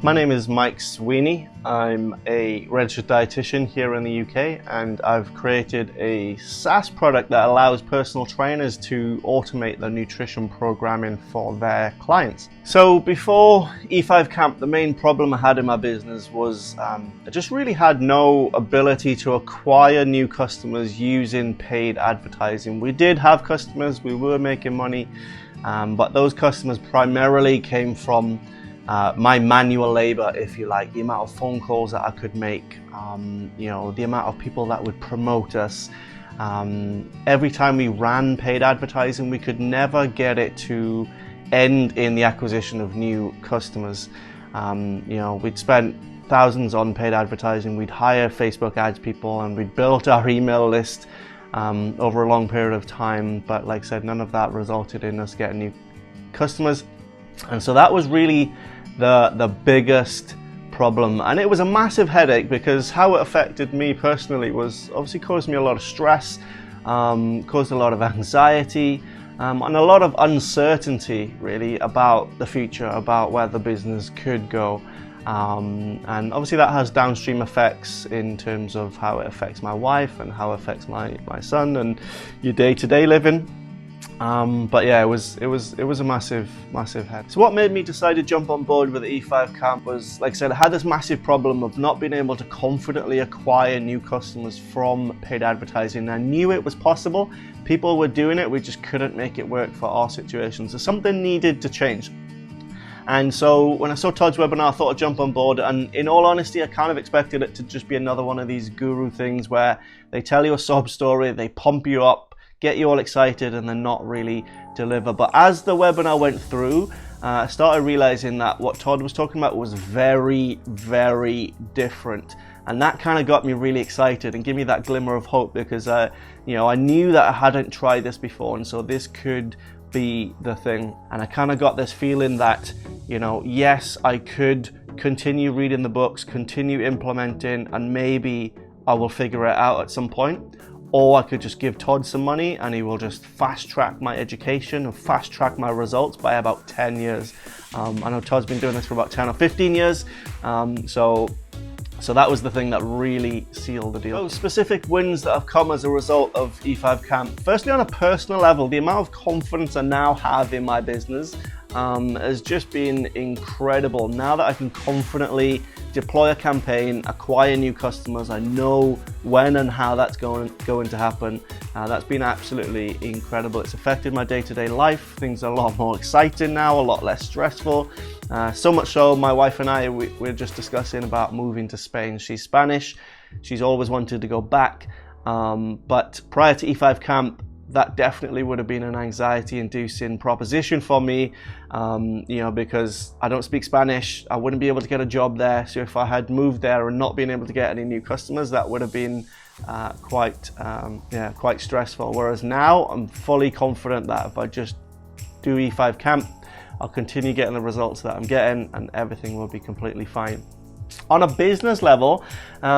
My name is Mike Sweeney. I'm a registered dietitian here in the UK, and I've created a SaaS product that allows personal trainers to automate the nutrition programming for their clients. So before E5 Camp, the main problem I had in my business was I just really had no ability to acquire new customers using paid advertising. We did have customers, we were making money, but those customers primarily came from my manual labor, if you like, the amount of phone calls that I could make, the amount of people that would promote us. Every time we ran paid advertising, we could never get it to end in the acquisition of new customers. We'd spent thousands on paid advertising, we'd hire Facebook ads people, and we'd built our email list over a long period of time. But like I said, none of that resulted in us getting new customers. And so that was really the biggest problem, and it was a massive headache because how it affected me personally was obviously caused me a lot of stress, caused a lot of anxiety, and a lot of uncertainty really about the future, about where the business could go, and obviously that has downstream effects in terms of how it affects my wife and how it affects my son and your day-to-day living. But yeah, it was a massive head. So what made me decide to jump on board with the E5 Camp was, like I said, I had this massive problem of not being able to confidently acquire new customers from paid advertising. I knew it was possible. People were doing it, we just couldn't make it work for our situation. So something needed to change. And so when I saw Todd's webinar, I thought I'd jump on board, and in all honesty, I kind of expected it to just be another one of these guru things where they tell you a sob story, they pump you up, get you all excited, and then not really deliver. But as the webinar went through, I started realizing that what Todd was talking about was very, very different. And that kind of got me really excited and gave me that glimmer of hope because I knew that I hadn't tried this before, and so this could be the thing. And I kind of got this feeling that, yes, I could continue reading the books, continue implementing, and maybe I will figure it out at some point. Or I could just give Todd some money and he will just fast track my education and fast track my results by about 10 years. I know Todd's been doing this for about 10 or 15 years. So that was the thing that really sealed the deal. So specific wins that have come as a result of E5 Camp. Firstly, on a personal level, the amount of confidence I now have in my business has just been incredible. Now that I can confidently deploy a campaign, acquire new customers, I know when and how that's going to happen. That's been absolutely incredible. It's affected my day-to-day life. Things are a lot more exciting now, a lot less stressful. So much so, my wife and I, we're just discussing about moving to Spain. She's Spanish. She's always wanted to go back. But prior to E5 Camp, that definitely would have been an anxiety-inducing proposition for me, because I don't speak Spanish. I wouldn't be able to get a job there. So if I had moved there and not been able to get any new customers, that would have been quite stressful. Whereas now, I'm fully confident that if I just do E5 Camp, I'll continue getting the results that I'm getting, and everything will be completely fine. On a business level,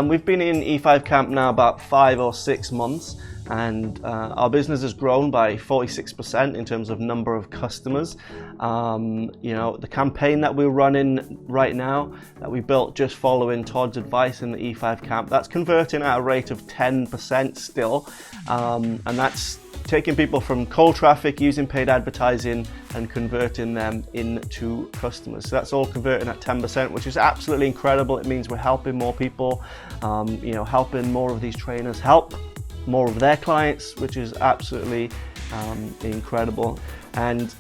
we've been in E5 Camp now about 5 or 6 months, and our business has grown by 46% in terms of number of customers. The campaign that we're running right now, that we built just following Todd's advice in the E5 Camp, that's converting at a rate of 10% still, and that's taking people from cold traffic using paid advertising and converting them into customers. So that's all converting at 10%, which is absolutely incredible. It means we're helping more people, helping more of these trainers help more of their clients, which is absolutely incredible. And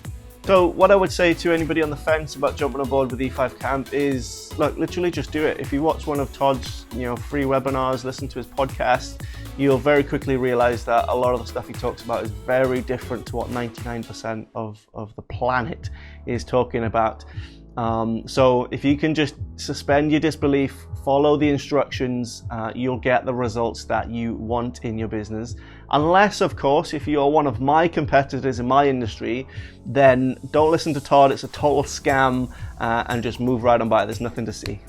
so what I would say to anybody on the fence about jumping on board with E5 Camp is, look, literally just do it. If you watch one of Todd's free webinars, listen to his podcast, you'll very quickly realize that a lot of the stuff he talks about is very different to what 99% of the planet is talking about. So if you can just suspend your disbelief, follow the instructions, you'll get the results that you want in your business. Unless, of course, if you're one of my competitors in my industry, then don't listen to Todd. It's a total scam, and just move right on by. There's nothing to see.